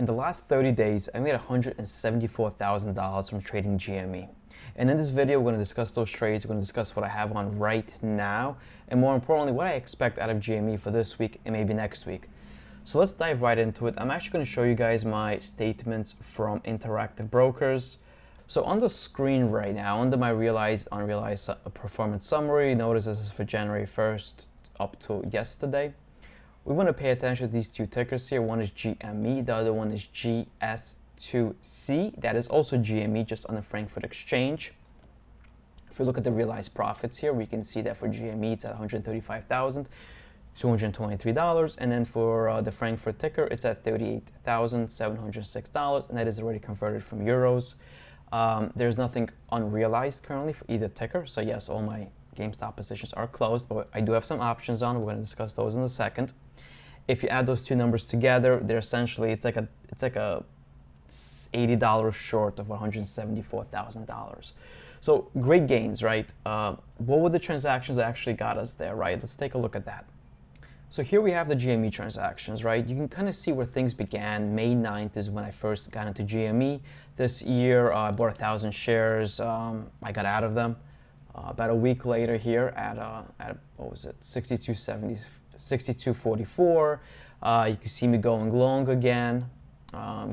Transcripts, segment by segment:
In the last 30 days, I made $174,000 from trading GME. And in this video, we're going to discuss those trades. We're going to discuss what I have on right now, and more importantly, what I expect out of GME for this week and maybe next week. So let's dive right into it. I'm actually going to show you guys my statements from Interactive Brokers. So on the screen right now, under my realized, unrealized performance summary, notice this is for January 1st up to yesterday. We want to pay attention to these two tickers here. One is GME, the other one is GS2C. That is also GME, just on the Frankfurt Exchange. If we look at the realized profits here, we can see that for GME, it's at $135,223. And then for the Frankfurt ticker, it's at $38,706. And that is already converted from euros. There's nothing unrealized currently for either ticker. So yes, all my GameStop positions are closed, but I do have some options on. We're going to discuss those in a second. If you add those two numbers together, they're essentially, it's like a $80 short of $174,000. So great gains, right? What were the transactions that actually got us there, right? Let's take a look at that. So here we have the GME transactions, right? You can kind of see where things began. May 9th is when I first got into GME this year. I bought 1,000 shares. I got out of them. About a week later here at what was it, 62.70, 62.44. You can see me going long again,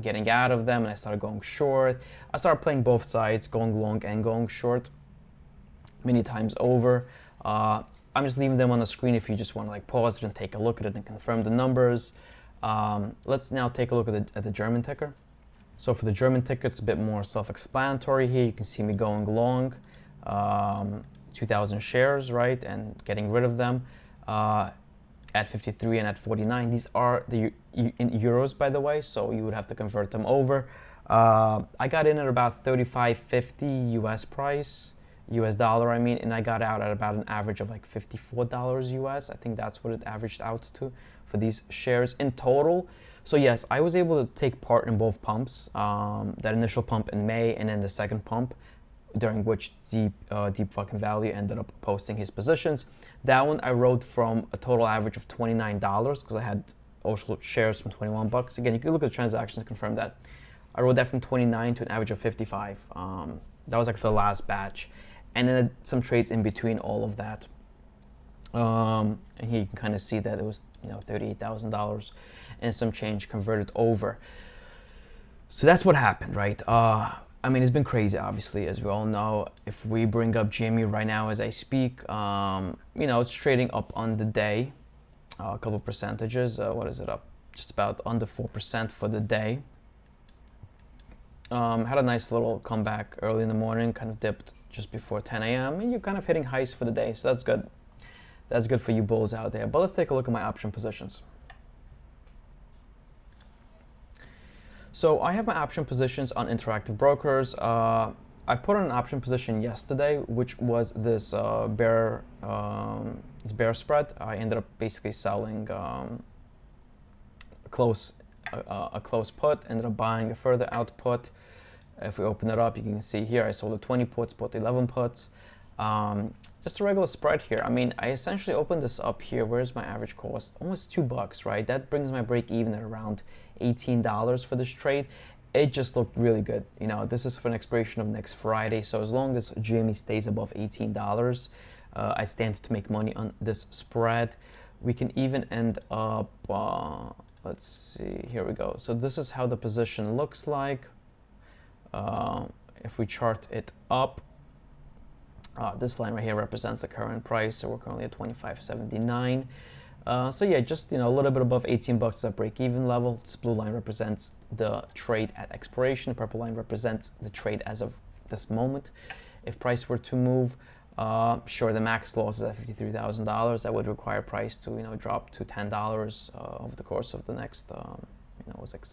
getting out of them, and I started going short. I started playing both sides, going long and going short, many times over. I'm just leaving them on the screen if you just want to like pause it and take a look at it and confirm the numbers. Let's now take a look at the German ticker. So for the German ticker, it's a bit more self-explanatory here. You can see me going long. 2,000 shares, right, and getting rid of them at 53 and at 49. These are in euros, by the way, so you would have to convert them over. I got in at about 35.50 US price, US dollar, I mean, and I got out at about an average of like $54 US. I think that's what it averaged out to for these shares in total. So yes, I was able to take part in both pumps, that initial pump in May and then the second pump, during which DeepFuckingValue ended up posting his positions. That one I rode from a total average of $29 because I had also shares from 21 bucks. Again, you can look at the transactions to confirm that. I rode that from 29 to an average of 55. That was like the last batch. And then some trades in between all of that. And here you can kind of see that it was, $38,000 and some change converted over. So that's what happened, right? I mean, it's been crazy, obviously, as we all know. If we bring up GME right now as I speak, it's trading up on the day, a couple percentages. What is it up? Just about under 4% for the day. Had a nice little comeback early in the morning, kind of dipped just before 10 a.m. and you're kind of hitting highs for the day, so that's good. That's good for you bulls out there. But let's take a look at my option positions. So I have my option positions on Interactive Brokers. I put on an option position yesterday, which was this bear spread. I ended up basically selling a close put, ended up buying a further out put. If we open it up, you can see here I sold the 20 puts, bought 11 puts. Just a regular spread here. I mean, I essentially opened this up here. Where's my average cost? Almost $2, right? That brings my break even at around $18 for this trade. It just looked really good. This is for an expiration of next Friday. So as long as GME stays above $18, I stand to make money on this spread. We can even end up, let's see, here we go. So this is how the position looks like. If we chart it up, this line right here represents the current price, so we're currently at $25.79. So yeah, just a little bit above 18 bucks at break-even level. This blue line represents the trade at expiration. The purple line represents the trade as of this moment. If price were to move, sure, the max loss is at $53,000. That would require price to drop to $10 over the course of the next it was like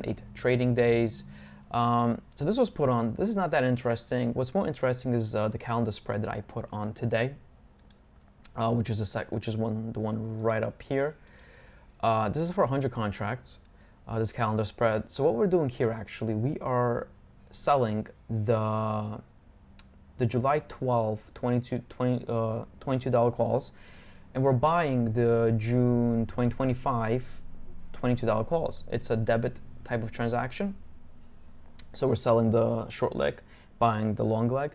8 trading days. So this was put on. This is not that interesting. What's more interesting is the calendar spread that I put on today, which is the one right up here. This is for 100 contracts. This calendar spread. So what we're doing here, actually, we are selling the July 12, $22 calls, and we're buying the June 2025 $22 calls. It's a debit type of transaction. So we're selling the short leg, buying the long leg,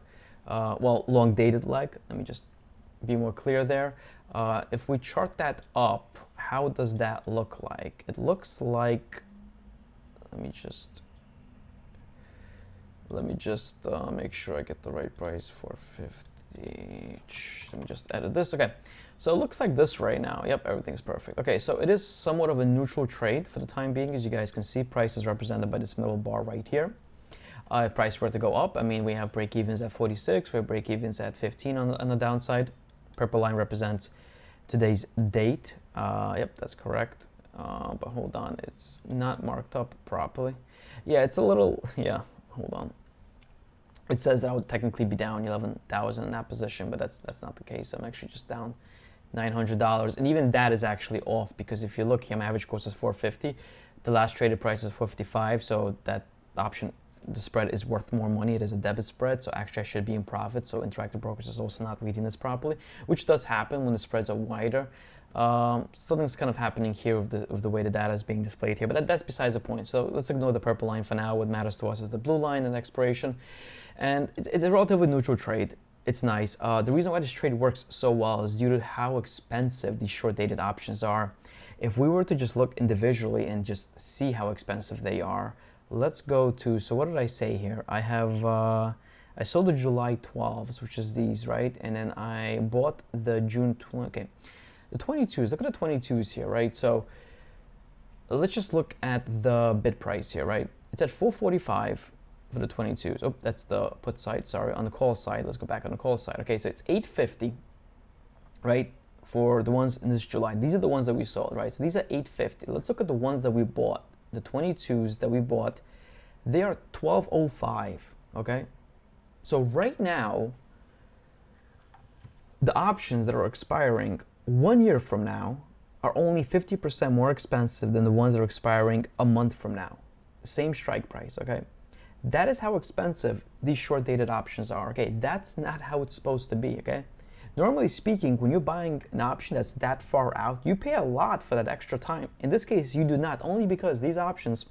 well, long dated leg. Let me just be more clear there. If we chart that up, how does that look like? It looks like, let me just make sure I get the right price for 50. Let me just edit this. Okay, so it looks like this right now. Yep, everything's perfect. Okay, so it is somewhat of a neutral trade for the time being. As you guys can see, price is represented by this middle bar right here. If price were to go up, I mean, we have break-evens at 46, we have break-evens at 15 on the downside. Purple line represents today's date. Yep, that's correct. But hold on, it's not marked up properly. Yeah, it's a little, yeah, hold on. It says that I would technically be down 11,000 in that position, but that's not the case. I'm actually just down $900, and even that is actually off, because if you look here, my average course is 450. The last traded price is 455, so that option, the spread is worth more money. It is a debit spread, so actually I should be in profit. So Interactive Brokers is also not reading this properly, which does happen when the spreads are wider. Something's kind of happening here with the way the data is being displayed here, but that's besides the point. So let's ignore the purple line for now. What matters to us is the blue line and expiration, and it's a relatively neutral trade. It's nice. The reason why this trade works so well is due to how expensive these short-dated options are. If we were to just look individually and just see how expensive they are, let's go to, so what did I say here? I have, I sold the July 12s, which is these, right? And then I bought the June 20, okay. The 22s, look at the 22s here, right? So let's just look at the bid price here, right? It's at 445 for the 22s. Oh, that's the put side, sorry. On the call side, let's go back on the call side. Okay, so it's 850, right? For the ones in this July. These are the ones that we sold, right? So these are 850. Let's look at the ones that we bought. The 22s that we bought, they are 1205, okay? So right now, the options that are expiring 1 year from now are only 50% more expensive than the ones that are expiring a month from now. Same strike price, okay? That is how expensive these short-dated options are, okay? That's not how it's supposed to be, okay? Normally speaking, when you're buying an option that's that far out, you pay a lot for that extra time. In this case, you do not, only because these options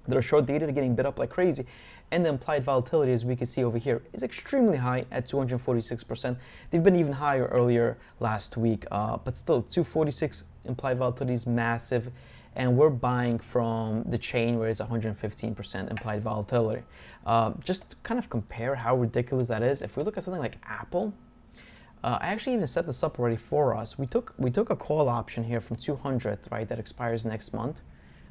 that are short-dated are getting bid up like crazy, and the implied volatility, as we can see over here, is extremely high at 246%. They've been even higher earlier last week, but still, 246 implied volatility is massive, and we're buying from the chain where it's 115% implied volatility. Just to kind of compare how ridiculous that is, if we look at something like Apple, I actually even set this up already for us. We took a call option here from 200, right, that expires next month,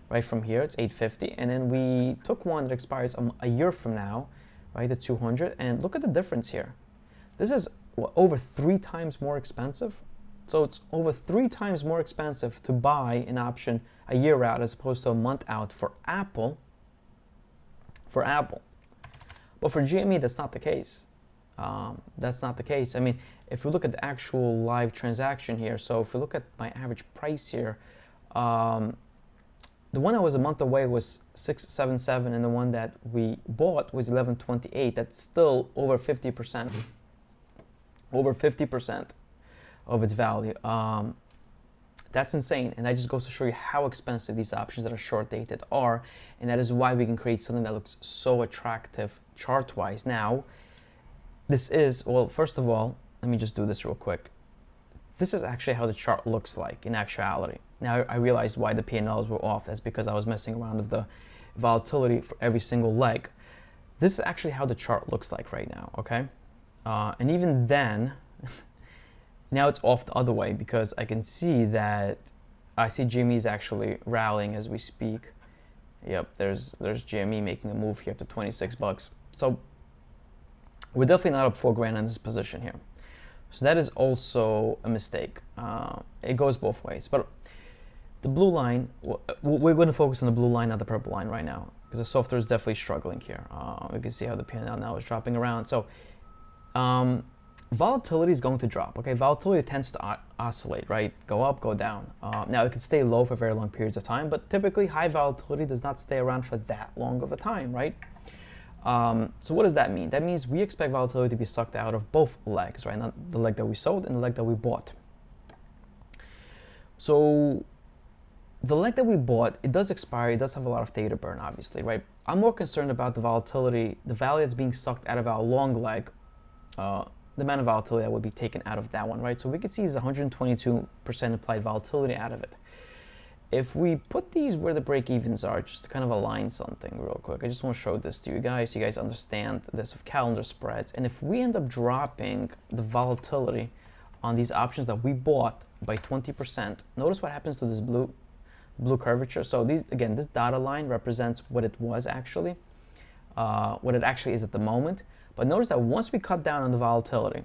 right, from here, it's 850, and then we took one that expires a year from now, right, the 200, and look at the difference here. This is over 3 times more expensive. So it's over 3 times more expensive to buy an option a year out as opposed to a month out for Apple. But for GME, that's not the case. That's not the case. I mean, if we look at the actual live transaction here, so if we look at my average price here, the one that was a month away was 677, and the one that we bought was 1128. That's still over 50%. Over 50% of its value. That's insane, and that just goes to show you how expensive these options that are short dated are, and that is why we can create something that looks so attractive chart-wise. Now, this is, well, first of all, let me just do this real quick. This is actually how the chart looks like in actuality. Now, I realized why the P&Ls were off. That's because I was messing around with the volatility for every single leg. This is actually how the chart looks like right now, okay? And even then, now it's off the other way because I can see that I see GME is actually rallying as we speak. Yep, there's GME making a move here up to 26 bucks. So we're definitely not up $4,000 in this position here. So that is also a mistake. It goes both ways. But the blue line, we're going to focus on the blue line, not the purple line right now, because the software is definitely struggling here. We can see how the P&L now is dropping around. So volatility is going to drop. Okay, volatility tends to oscillate, right? Go up, go down. Now it can stay low for very long periods of time, but typically high volatility does not stay around for that long of a time, right? So what does that mean? That means we expect volatility to be sucked out of both legs, right? Not the leg that we sold and the leg that we bought. So the leg that we bought, it does expire, it does have a lot of theta burn, obviously, right? I'm more concerned about the volatility, the value that's being sucked out of our long leg, the amount of volatility that would be taken out of that one, right? So we can see is 122% implied volatility out of it. If we put these where the break-evens are, just to kind of align something real quick, I just want to show this to you guys so you guys understand this with calendar spreads. And if we end up dropping the volatility on these options that we bought by 20%, notice what happens to this blue curvature. So these, again, this dotted line represents what it was actually, what it actually is at the moment. But notice that once we cut down on the volatility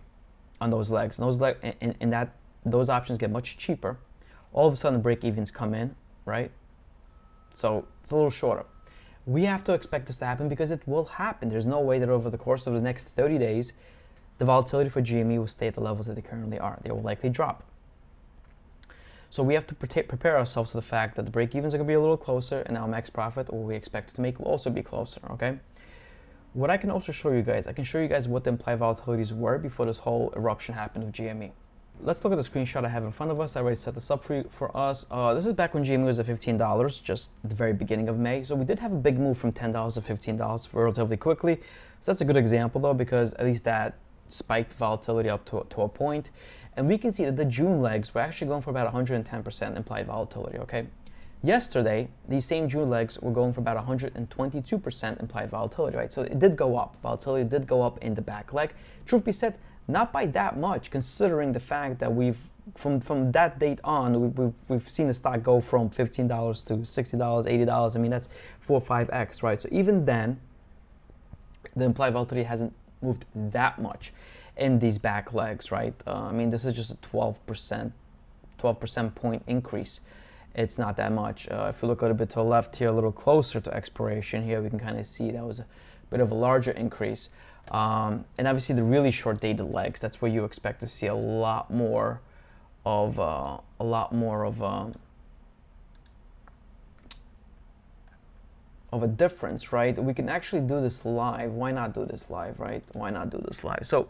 on those legs, those options get much cheaper. All of a sudden the break-evens come in, right? So it's a little shorter. We have to expect this to happen because it will happen. There's no way that over the course of the next 30 days, the volatility for GME will stay at the levels that they currently are. They will likely drop. So we have to prepare ourselves to the fact that the break-evens are going to be a little closer, and our max profit, or we expect to make, will also be closer, okay? What I can also show you guys, I can show you guys what the implied volatilities were before this whole eruption happened of GME. Let's look at the screenshot I have in front of us. I already set this up for us. This is back when GME was at $15, just at the very beginning of May. So we did have a big move from $10 to $15 relatively quickly. So that's a good example though, because at least that spiked volatility up to a point. And we can see that the June legs were actually going for about 110% implied volatility, okay? Yesterday, these same June legs were going for about 122% implied volatility, right? So it did go up. Volatility did go up in the back leg. Truth be said, not by that much, considering the fact that from that date on, we've seen the stock go from $15 to $60, $80. I mean, that's 4 or 5x, right? So even then, the implied volatility hasn't moved that much in these back legs, right? I mean, this is just a 12% point increase. It's not that much. If we look a little bit to the left here, a little closer to expiration here, we can kind of see that was a bit of a larger increase. And obviously the really short dated legs, that's where you expect to see a lot more of a difference, right? We can actually do this live. Why not do this live, right? Why not do this live? So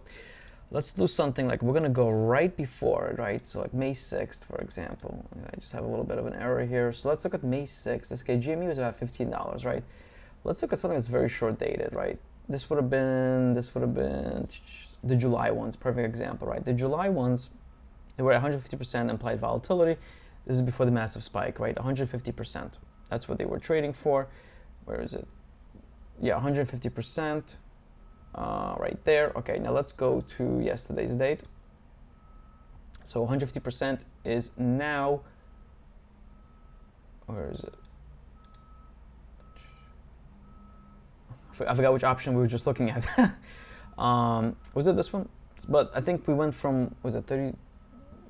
let's do something like, we're gonna go right before, right? So like May 6th, for example. I just have a little bit of an error here. So let's look at May 6th. This GME was about $15, right? Let's look at something that's very short dated, right? This would have been the July ones, perfect example, right? The July ones, they were at 150% implied volatility. This is before the massive spike, right? 150%. That's what they were trading for. Where is it? Yeah, 150%. Right there. Okay, now let's go to yesterday's date. So 150% is now, where is it? I forgot which option we were just looking at. Was it this one? But I think we went from, was it 30?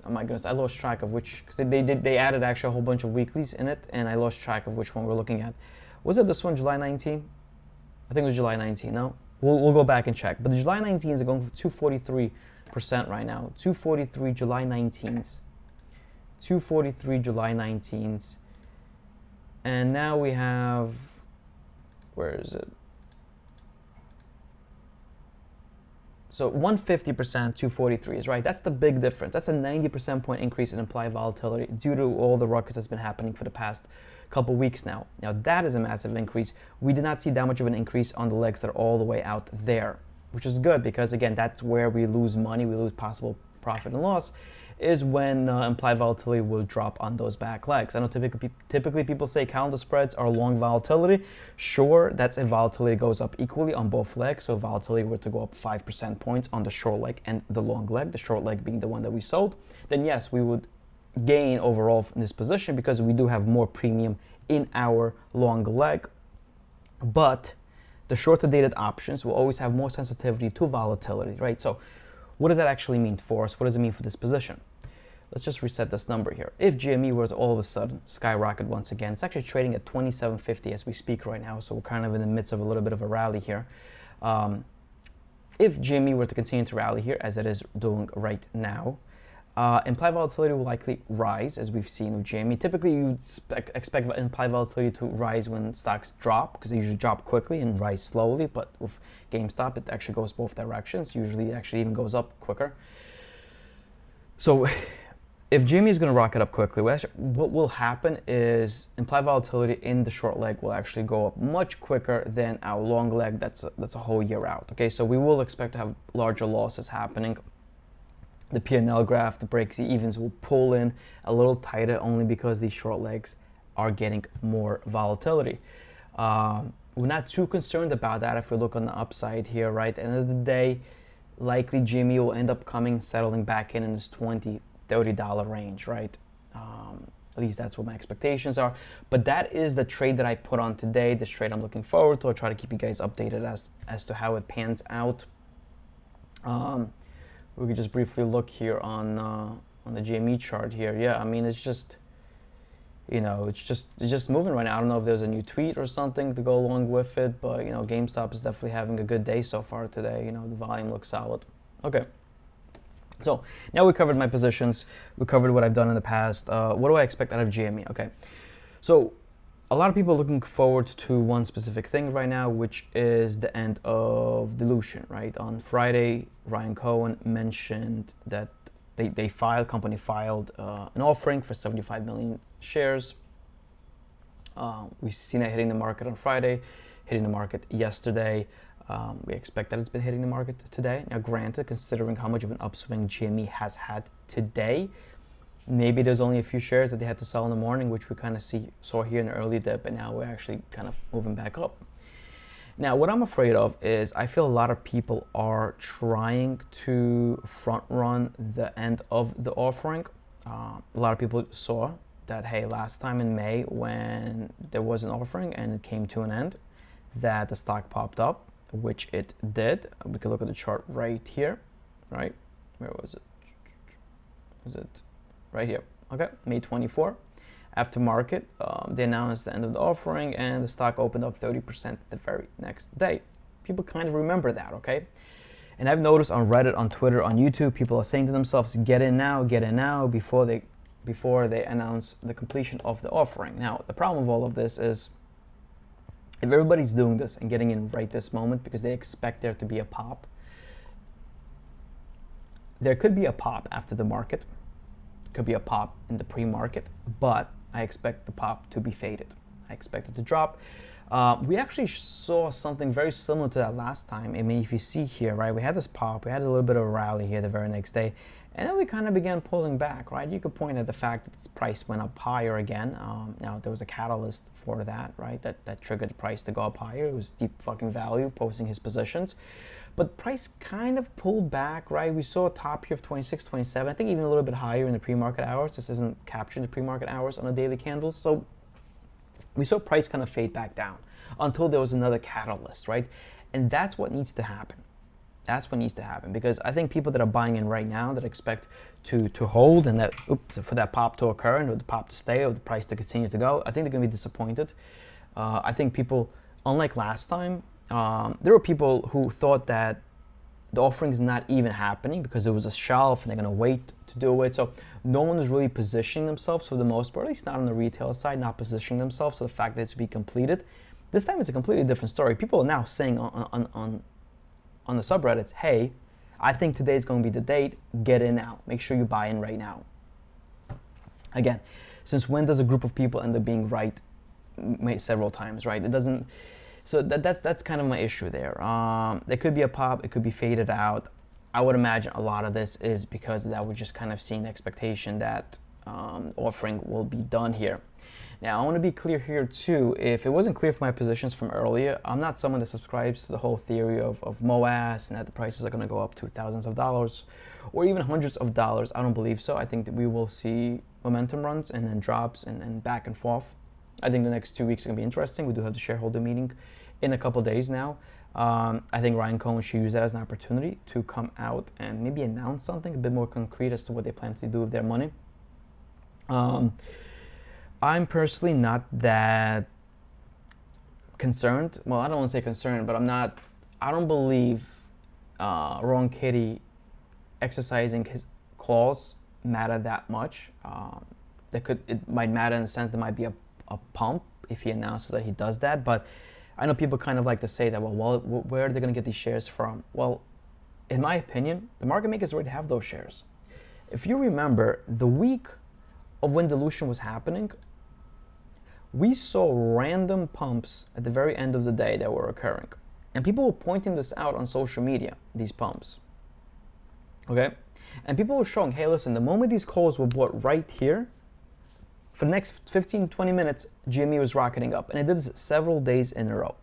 Oh my goodness, I lost track of which, because they added actually a whole bunch of weeklies in it, and I lost track of which one we're looking at. Was it this one, July 19? I think it was July 19, no? We'll go back and check. But the July 19s are going for 243% right now. 243 July 19s. 243 July 19s. And now we have, where is it? So 150%, 243s, right? That's the big difference. That's a 90% point increase in implied volatility due to all the ruckus that's been happening for the past couple weeks now. Now that is a massive increase. We did not see that much of an increase on the legs that are all the way out there, which is good because again, that's where we lose money, we lose possible profit and loss, is when implied volatility will drop on those back legs. I know typically people say calendar spreads are long volatility. Sure, that's if volatility goes up equally on both legs. So if volatility were to go up 5% points on the short leg and the long leg, the short leg being the one that we sold, then yes, we would gain overall in this position because we do have more premium in our long leg. But the shorter dated options will always have more sensitivity to volatility, right? So what does that actually mean for us? What does it mean for this position? Let's just reset this number here. If GME were to all of a sudden skyrocket once again, it's actually trading at 27.50 as we speak right now, so we're kind of in the midst of a little bit of a rally here. If GME were to continue to rally here, as it is doing right now, implied volatility will likely rise, as we've seen with GME. Typically, you expect implied volatility to rise when stocks drop, because they usually drop quickly and rise slowly, but with GameStop, it actually goes both directions. Usually, it actually even goes up quicker. So if GME is going to rocket up quickly, what will happen is implied volatility in the short leg will actually go up much quicker than our long leg that's a whole year out. Okay, so we will expect to have larger losses happening. The P&L graph, the breaks evens will pull in a little tighter only because these short legs are getting more volatility. We're not too concerned about that if we look on the upside here, right? At the end of the day, likely GME will end up settling back in this $20-$30 range, right? At least that's what my expectations are. But that is the trade that I put on today, this trade I'm looking forward to. I'll try to keep you guys updated as to how it pans out. We could just briefly look here on the GME chart here. Yeah, I mean, it's just, it's just moving right now. I don't know if there's a new tweet or something to go along with it, but GameStop is definitely having a good day so far today. The volume looks solid. Okay. So now we covered my positions. We covered what I've done in the past. What do I expect out of GME? Okay. So a lot of people are looking forward to one specific thing right now, which is the end of dilution, right? On Friday, Ryan Cohen mentioned that company filed an offering for 75 million shares. We've seen it hitting the market on Friday, hitting the market yesterday. We expect that it's been hitting the market today. Now, granted, considering how much of an upswing GME has had today, maybe there's only a few shares that they had to sell in the morning, which we kind of saw here in the early dip, and now we're actually kind of moving back up. Now, what I'm afraid of is I feel a lot of people are trying to front run the end of the offering. A lot of people saw that, hey, last time in May when there was an offering and it came to an end, that the stock popped up, which it did. We can look at the chart right here, right? Where was it? Was it right here? Okay, May 24. After market, they announced the end of the offering and the stock opened up 30% the very next day. People kind of remember that, okay? And I've noticed on Reddit, on Twitter, on YouTube, people are saying to themselves, get in now, before they announce the completion of the offering. Now, the problem with all of this is, if everybody's doing this and getting in right this moment because they expect there to be a pop, there could be a pop after the market, could be a pop in the pre-market, but I expect the pop to be faded. I expect it to drop. We actually saw something very similar to that last time. I mean, if you see here, right, we had this pop, we had a little bit of a rally here the very next day, and then we kind of began pulling back, right? You could point at the fact that the price went up higher again. Now, there was a catalyst for that, right? That triggered the price to go up higher. It was DeepFuckingValue posting his positions. But price kind of pulled back, right? We saw a top here of 26, 27. I think even a little bit higher in the pre-market hours. This isn't capturing the pre-market hours on the daily candles. So we saw price kind of fade back down until there was another catalyst, right? And that's what needs to happen. That's what needs to happen, because I think people that are buying in right now that expect to hold and that for that pop to occur and for the pop to stay or the price to continue to go, I think they're going to be disappointed. I think people, unlike last time, there were people who thought that the offering is not even happening because it was a shelf and they're going to wait to do it. So no one is really positioning themselves for the most part, at least not on the retail side, not positioning themselves for the fact that it's to be completed. This time it's a completely different story. People are now saying on the subreddits, hey, I think today is going to be the date, get in now. Make sure you buy in right now. Again, since when does a group of people end up being right several times, right? It doesn't, so that's kind of my issue there. There could be a pop, it could be faded out. I would imagine a lot of this is because that we're just kind of seeing the expectation that offering will be done here. Now, I want to be clear here too. If it wasn't clear from my positions from earlier, I'm not someone that subscribes to the whole theory of MOAS and that the prices are going to go up to thousands of dollars or even hundreds of dollars. I don't believe so. I think that we will see momentum runs and then drops and back and forth. I think the next 2 weeks are going to be interesting. We do have the shareholder meeting in a couple days now. I think Ryan Cohen should use that as an opportunity to come out and maybe announce something a bit more concrete as to what they plan to do with their money. I'm personally not that concerned. Well, I don't want to say concerned, but I don't believe RoaringKitty exercising his clause matter that much. It might matter in the sense there might be a pump if he announces that he does that, but I know people kind of like to say that, well, where are they going to get these shares from? Well, in my opinion, the market makers already have those shares. If you remember, the week of when dilution was happening, we saw random pumps at the very end of the day that were occurring. And people were pointing this out on social media, these pumps. Okay? And people were showing, hey, listen, the moment these calls were bought right here, for the next 15, 20 minutes, GME was rocketing up. And it did this several days in a row.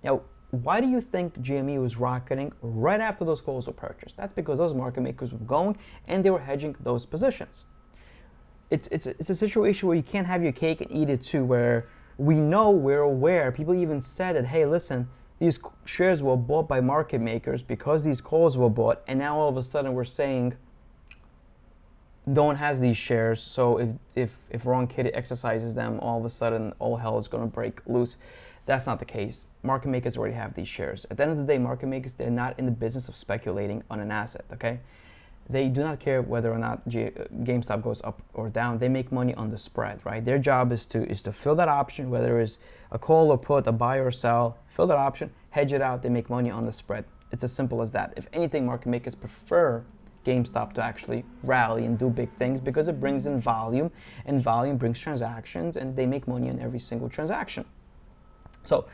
Now, why do you think GME was rocketing right after those calls were purchased? That's because those market makers were going and they were hedging those positions. It's a situation where you can't have your cake and eat it too, where we're aware, people even said it, hey, listen, these shares were bought by market makers because these calls were bought, and now all of a sudden we're saying no one has these shares, so if RoaringKitty exercises them, all of a sudden all hell is going to break loose. That's not the case. Market makers already have these shares. At the end of the day, market makers, they're not in the business of speculating on an asset, okay? They do not care whether or not GameStop goes up or down. They make money on the spread, right? Their job is to fill that option, whether it's a call or put, a buy or sell, fill that option, hedge it out, they make money on the spread. It's as simple as that. If anything, market makers prefer GameStop to actually rally and do big things because it brings in volume, and volume brings transactions, and they make money on every single transaction. So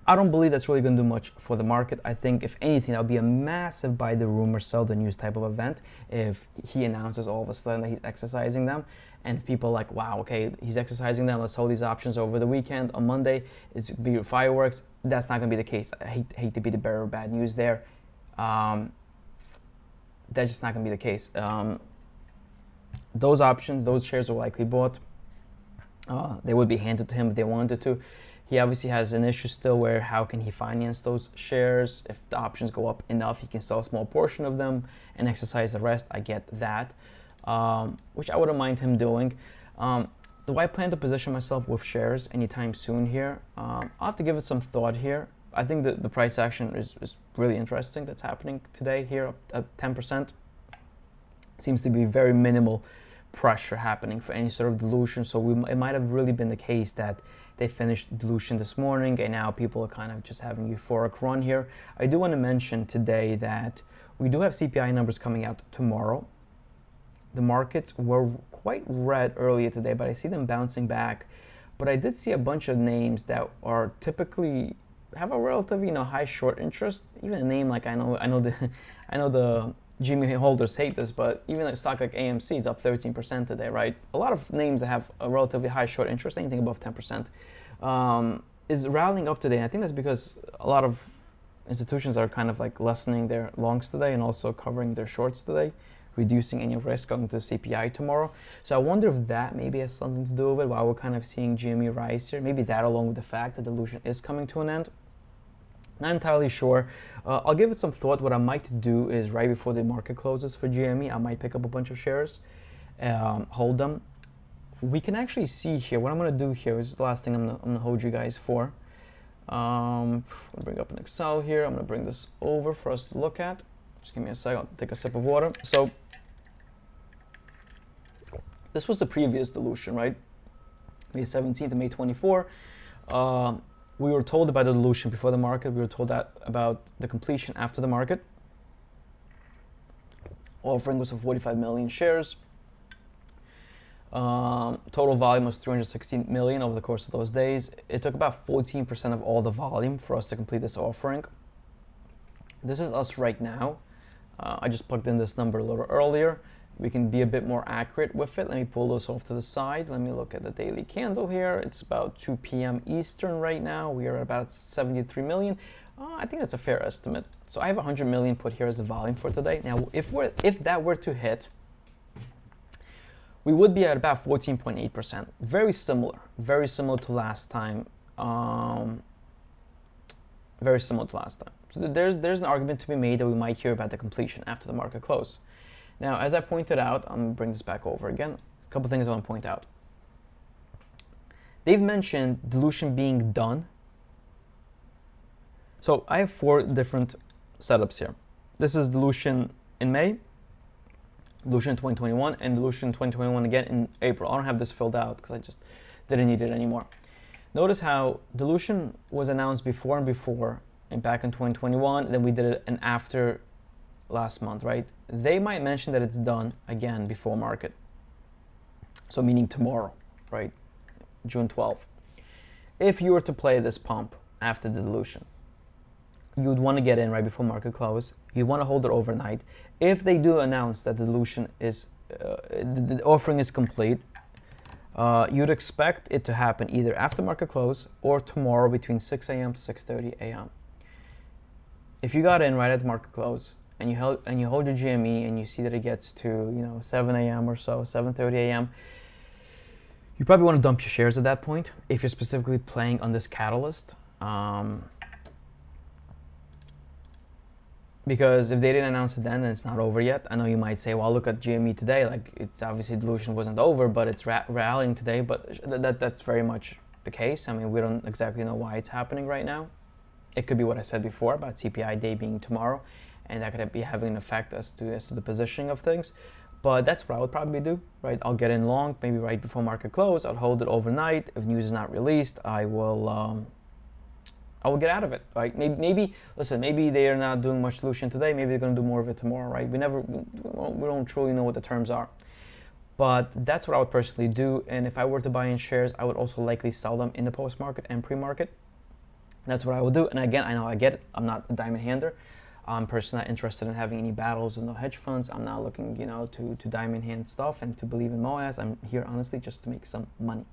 I don't believe that's really going to do much for the market. I think, if anything, that would be a massive buy the rumor, sell the news type of event if he announces all of a sudden that he's exercising them. And people are like, wow, okay, he's exercising them. Let's hold these options over the weekend. On Monday, it's going to be fireworks. That's not going to be the case. I hate to be the bearer of bad news there. That's just not going to be the case. Those options, those shares were likely bought. They would be handed to him if they wanted to. He obviously has an issue still where how can he finance those shares? If the options go up enough, he can sell a small portion of them and exercise the rest. I get that, which I wouldn't mind him doing. Do I plan to position myself with shares anytime soon here? I'll have to give it some thought here. I think that the price action is really interesting that's happening today here, up at 10%. Seems to be very minimal pressure happening for any sort of dilution. So it might have really been the case that they finished dilution this morning and now people are kind of just having a euphoric run here. I do want to mention today that we do have CPI numbers coming out tomorrow. The markets were quite red earlier today, but I see them bouncing back. But I did see a bunch of names that are typically have a relatively high short interest. Even a name like I know the GME holders hate this, but even a stock like AMC, it's up 13% today, right? A lot of names that have a relatively high short interest, anything above 10%, is rallying up today. And I think that's because a lot of institutions are kind of like lessening their longs today and also covering their shorts today, reducing any risk going to CPI tomorrow. So I wonder if that maybe has something to do with it while we're kind of seeing GME rise here. Maybe that along with the fact that dilution is coming to an end. Not entirely sure. I'll give it some thought. What I might do is right before the market closes for GME, I might pick up a bunch of shares, hold them. We can actually see here, what I'm going to do here is the last thing I'm going to hold you guys for. I'm going to bring up an Excel here. I'm going to bring this over for us to look at. Just give me a second. I'll take a sip of water. So this was the previous dilution, right? May 17th to May 24. We were told about the dilution before the market. We were told that about the completion after the market. Offering was for 45 million shares. Total volume was 316 million over the course of those days. It took about 14% of all the volume for us to complete this offering. This is us right now. I just plugged in this number a little earlier. We can be a bit more accurate with it. Let me pull this off to the side. Let me look at the daily candle here. It's about 2 p.m. Eastern right now. We are at about 73 million. I think that's a fair estimate. So I have 100 million put here as the volume for today. Now, if that were to hit, we would be at about 14.8%. Very similar to last time. Very similar to last time. So there's an argument to be made that we might hear about the completion after the market close. Now, as I pointed out, I'm going to bring this back over again. A couple things I want to point out. They've mentioned dilution being done. So I have 4 different setups here. This is dilution in May, dilution in 2021, and dilution in 2021 again in April. I don't have this filled out because I just didn't need it anymore. Notice how dilution was announced before and back in 2021, then we did an after last month, right? They might mention that it's done again before market. So meaning tomorrow, right? June 12th. If you were to play this pump after the dilution, you would want to get in right before market close. You want to hold it overnight. If they do announce that the dilution is, the offering is complete, you'd expect it to happen either after market close or tomorrow between 6 a.m. to 6:30 a.m. If you got in right at market close and you hold your GME and you see that it gets to 7 a.m. or so, 7:30 a.m., you probably want to dump your shares at that point if you're specifically playing on this catalyst. Because if they didn't announce it then it's not over yet. I know you might say, well, look at GME today. Like, it's obviously dilution wasn't over, but it's rallying today. But that's very much the case. I mean, we don't exactly know why it's happening right now. It could be what I said before about CPI day being tomorrow, and that could be having an effect as to the positioning of things. But that's what I would probably do, right? I'll get in long, maybe right before market close. I'll hold it overnight. If news is not released, I will get out of it, right? Maybe listen, maybe they are not doing much dilution today. Maybe they're going to do more of it tomorrow, right? We don't truly know what the terms are. But that's what I would personally do. And if I were to buy in shares, I would also likely sell them in the post-market and pre-market. That's what I would do. And again, I know I get it. I'm not a diamond hander. I'm personally not interested in having any battles with no hedge funds. I'm not looking, to diamond hand stuff and to believe in MOAS. I'm here honestly just to make some money.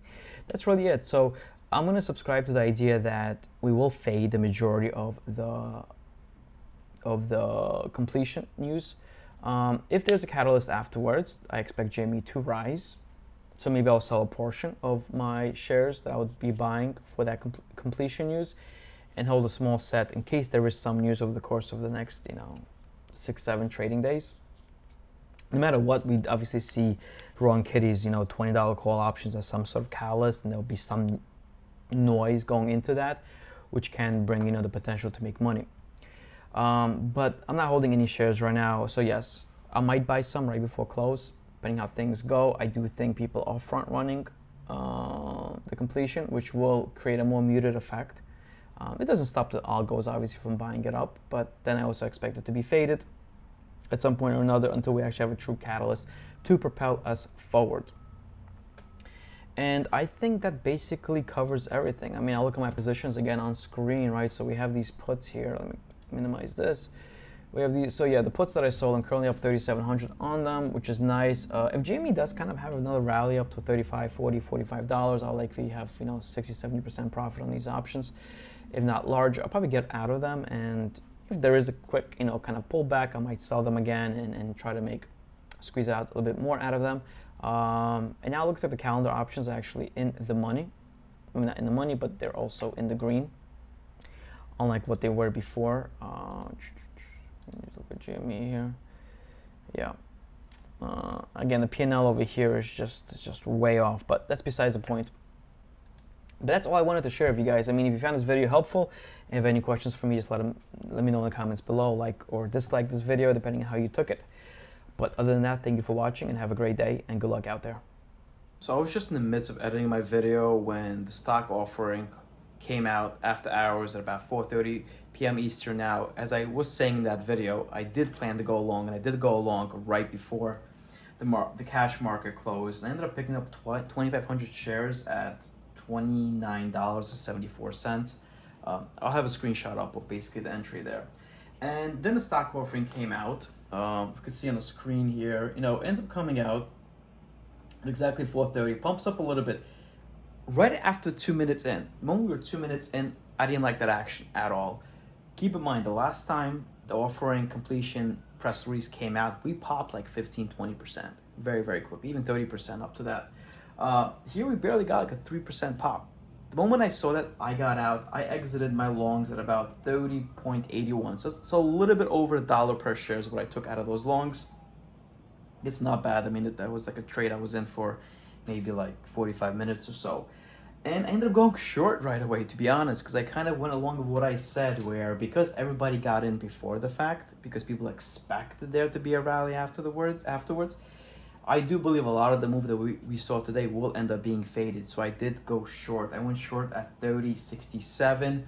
That's really it. So I'm going to subscribe to the idea that we will fade the majority of the completion news. If there's a catalyst afterwards, I expect GME to rise. So maybe I'll sell a portion of my shares that I would be buying for that completion news and hold a small set in case there is some news over the course of the next, 6-7 trading days. No matter what, we'd obviously see RoaringKitty's, $20 call options as some sort of catalyst, and there'll be some noise going into that, which can bring, the potential to make money. But I'm not holding any shares right now. So yes, I might buy some right before close, depending how things go. I do think people are front running the completion, which will create a more muted effect. It doesn't stop the algos obviously from buying it up, but then I also expect it to be faded at some point or another until we actually have a true catalyst to propel us forward. And I think that basically covers everything. I mean, I'll look at my positions again on screen, right? So we have these puts here. Let me minimize this. We have these. So yeah, the puts that I sold, I'm currently up 3,700 on them, which is nice. If GME does kind of have another rally up to $35, $40, $45, I'll likely have 60, 70% profit on these options. If not large, I'll probably get out of them. And if there is a quick, kind of pullback, I might sell them again and try to squeeze out a little bit more out of them. And now it looks like the calendar options are actually in the money. I mean, not in the money, but they're also in the green, unlike what they were before. Let me look at GME here. Yeah. Again, the P&L over here is just way off, but that's besides the point. But that's all I wanted to share with you guys. I mean, if you found this video helpful and have any questions for me, just let me know in the comments below, like or dislike this video, depending on how you took it. But other than that, thank you for watching and have a great day and good luck out there. So I was just in the midst of editing my video when the stock offering came out after hours at about 4:30 p.m. Eastern. Now, as I was saying in that video, I did plan to go long, and I did go long right before the cash market closed. I ended up picking up 2,500 shares at $29.74. I'll have a screenshot up of basically the entry there. And then the stock offering came out. You can see on the screen here, ends up coming out at exactly 4:30, pumps up a little bit. Right after 2 minutes in, when we were 2 minutes in, I didn't like that action at all. Keep in mind, the last time the offering completion press release came out, we popped like 15-20%, very, very quickly, even 30% up to that. Here we barely got like a 3% pop. The moment I saw that, I got out. I exited my longs at about 30.81. So a little bit over $1 per share is what I took out of those longs. It's not bad. I mean, that was like a trade I was in for maybe like 45 minutes or so. And I ended up going short right away, to be honest, because I kind of went along with what I said, where because everybody got in before the fact, because people expected there to be a rally afterwards, I do believe a lot of the move that we saw today will end up being faded. So I did go short. I went short at 30.67.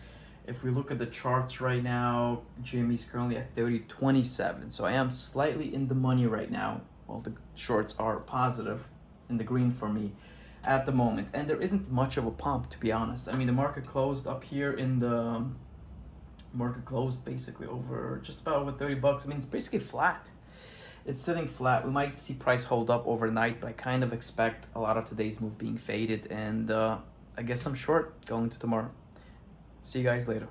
If we look at the charts right now, GME is currently at 30.27. So I am slightly in the money right now. Well, the shorts are positive in the green for me at the moment. And there isn't much of a pump, to be honest. I mean, the market closed up here in the market closed basically over just about over 30 bucks. I mean, it's basically flat. It's sitting flat. We might see price hold up overnight, but I kind of expect a lot of today's move being faded. And I guess I'm short going to tomorrow. See you guys later.